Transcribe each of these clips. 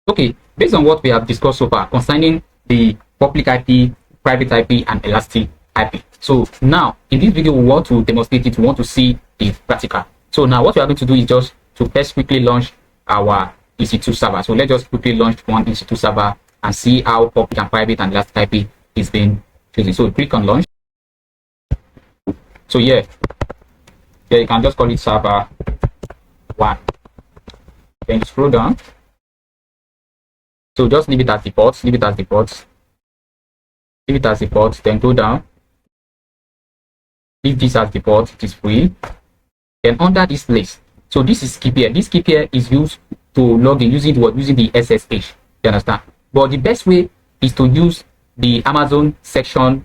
Okay, based on what we have discussed so far concerning the public IP, private IP, and elastic IP. So now in this video, we want to demonstrate it. We want to see the practical. So now what we are going to do is just to first quickly launch our EC2 server. So let's just quickly launch one EC2 server and see how public and private and elastic IP is being chosen. So click on launch. So yeah, you can just call it server 1. Then scroll down. So just leave it as default, leave it as default, leave it as default, then go down. Leave this as default, it is free. Then under this list, so this is keep here. This keep here is used to log in using what? Using the SSH. You understand? But the best way is to use the Amazon section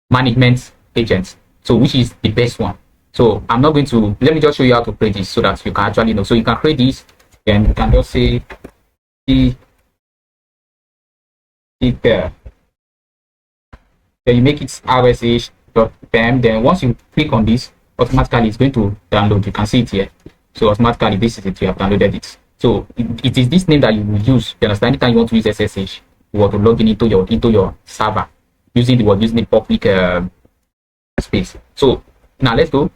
management agent. So which is the best one. So I'm not going to, let me just show you how to create this so that you can actually know. So you can create this, then you can just say then you make it rsh.pem. Then once you click on this, automatically it's going to download. You can see it here. So automatically this is it. You have downloaded it. So it is this name that you will use. You understand? Anytime you want to use SSH, you want to log in into your server using the public space. So now let's go.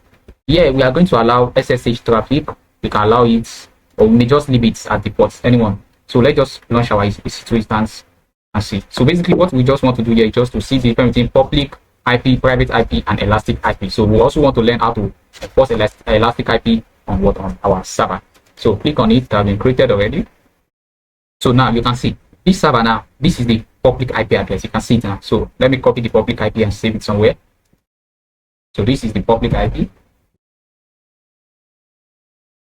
Yeah, we are going to allow SSH traffic. We can allow it, or we may just leave it at default. Anyone. So let's just launch our EC2 instance and see. So basically what we just want to do here is just to see the difference between public IP, private IP, and elastic IP. So we also want to learn how to enforce elastic IP on our server. So click on it. It has been created already. So now you can see this server now. This is the public IP address. You can see it now. So let me copy the public IP and save it somewhere. So this is the public IP.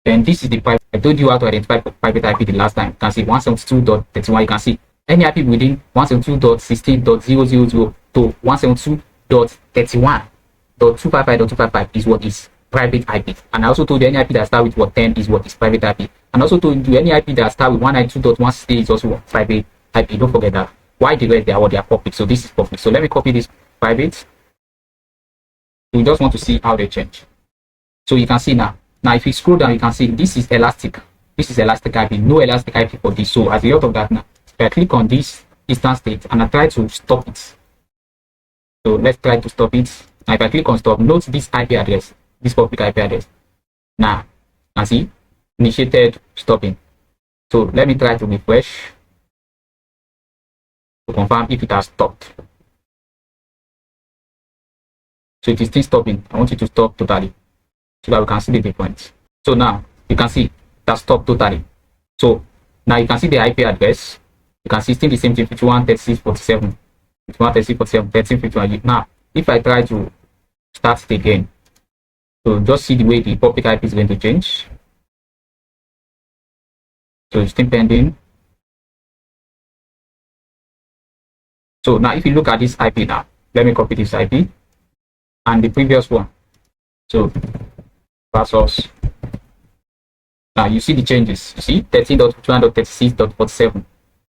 Then this is the private. I told you how to identify private IP the last time. You can see 172.31. You can see any IP within 172.16.000 to 172.31.255.255 is what is private IP. And I also told you any IP that start with what 10 is what is private IP. And also told you any IP that start with 192.160 is also private IP. Don't forget that. Why the rest they are public? So this is public. So let me copy this private. We just want to see how they change. So you can see now. Now if you scroll down, you can see this is elastic. This is elastic IP. No elastic IP for this. So as a result of that now, if I click on this instance state and I try to stop it. So let's try to stop it. Now if I click on stop, note this IP address, this public IP address. Now, you can see initiated stopping. So let me try to refresh to confirm if it has stopped. So it is still stopping. I want you to stop totally so that we can see the difference. So now you can see that stopped totally. So now you can see the IP address. You can see still the same thing, 51.36.47, 51.36.47, 13.51. Now if I try to start it again, so just see the way the public IP is going to change. So it's still pending. So now if you look at this IP now, let me copy this IP and the previous one. So versus now you see the changes. You see 13.21.36.47,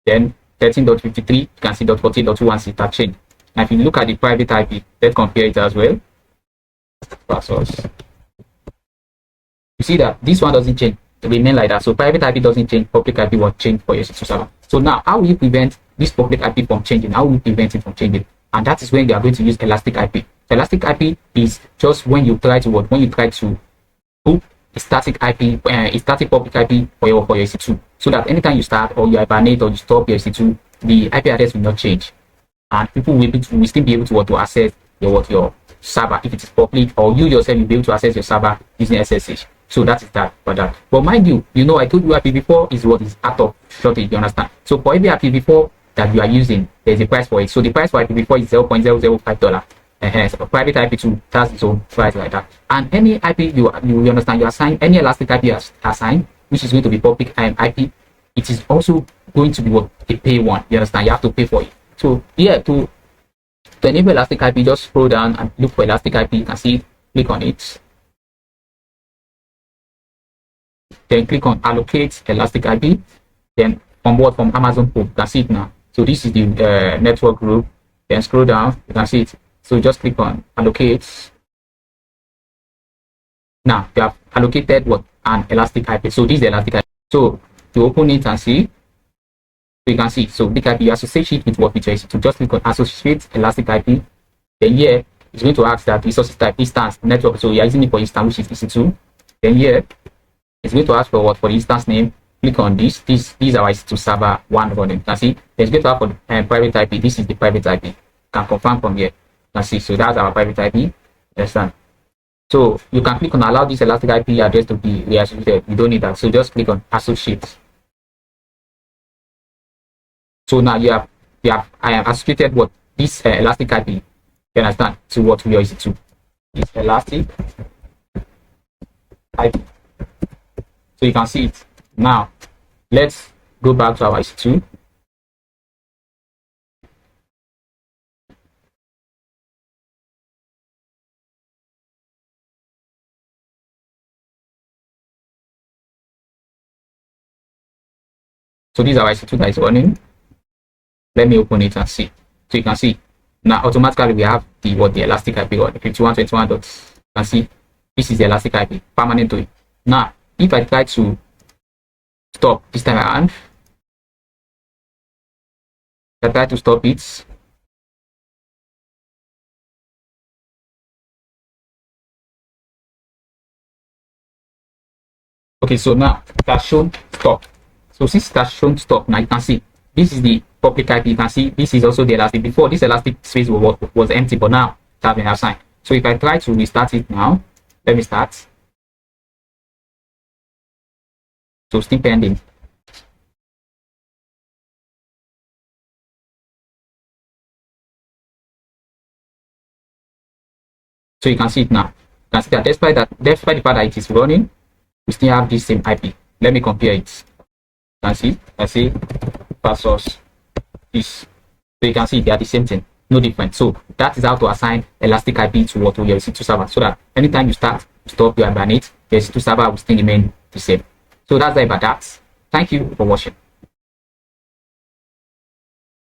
then 13.53. You can see .14.216 that change. Now if you look at the private IP, let's compare it as well. Versus you see that this one doesn't change, it remain like that. So private IP doesn't change, public IP will change for your EC2 server. So now how will you prevent this public IP from changing? How will you prevent it from changing? And that is when you are going to use elastic IP. Elastic IP is just when you try to book a static IP, a static public IP for your EC2, so that anytime you start or you hibernate or you stop your EC2, the IP address will not change, and people will still be able to access your server if it is public, or you yourself will be able to access your server using SSH. So that is that for that. But mind you, I told you IPv4 is what is out of shortage. You understand? So for every IPv4 that you are using, there's a price for it. So the price for IPv4 is $0.005. So private IP2 has its own price like that. And any IP you understand, you assign any elastic IP assigned, which is going to be public IP, it is also going to be what a pay one. You understand? You have to pay for it. So here to enable elastic IP, just scroll down and look for elastic IP. You can see it, click on it. Then click on allocate elastic IP. Then from Amazon Hub, you can see it now. So this is the network group. Then scroll down, you can see it. So just click on allocate. Now you have allocated an elastic IP. So this is the elastic IP. So to open it and see, So you can see, so big IP, you associate it with what with your EC2. Just click on associate elastic IP. Then here it's going to ask that resources type instance network. So you're using it for instance, which is EC2. Then here it's going to ask for what for the instance name. Click on this. This is our EC2 server one running. You can see there's going to have for private IP. This is the private IP. You can confirm from here. You can see, so that's our private IP. Understand? So you can click on allow this elastic IP address to be reassociated. You don't need that. So just click on associate. So now I have associated what this elastic IP. You understand? To what we are EC2. This elastic IP. So you can see it. Now let's go back to our EC2. So this is our EC2 that is running. Let me open it and see. So you can see now automatically we have the elastic IP on 51.21. You can see this is the elastic IP permanent to it. Now if I try to stop this time around, I try to stop it. Okay, so now that's shown stop. So since that's shown stop, now you can see this is the public IP. You can see this is also the elastic. Before this elastic space was empty, but now it has been assigned. So if I try to restart it now, let me start. So still pending. So you can see it now. You can see that despite the fact that it is running, we still have this same IP. Let me compare it. You can see versus this. So you can see they are the same thing, no different. So that is how to assign elastic IP to what your EC2 server, so that anytime you start, stop, you hibernate, your EC2 server will still remain the same. So that's about that. Thank you for watching.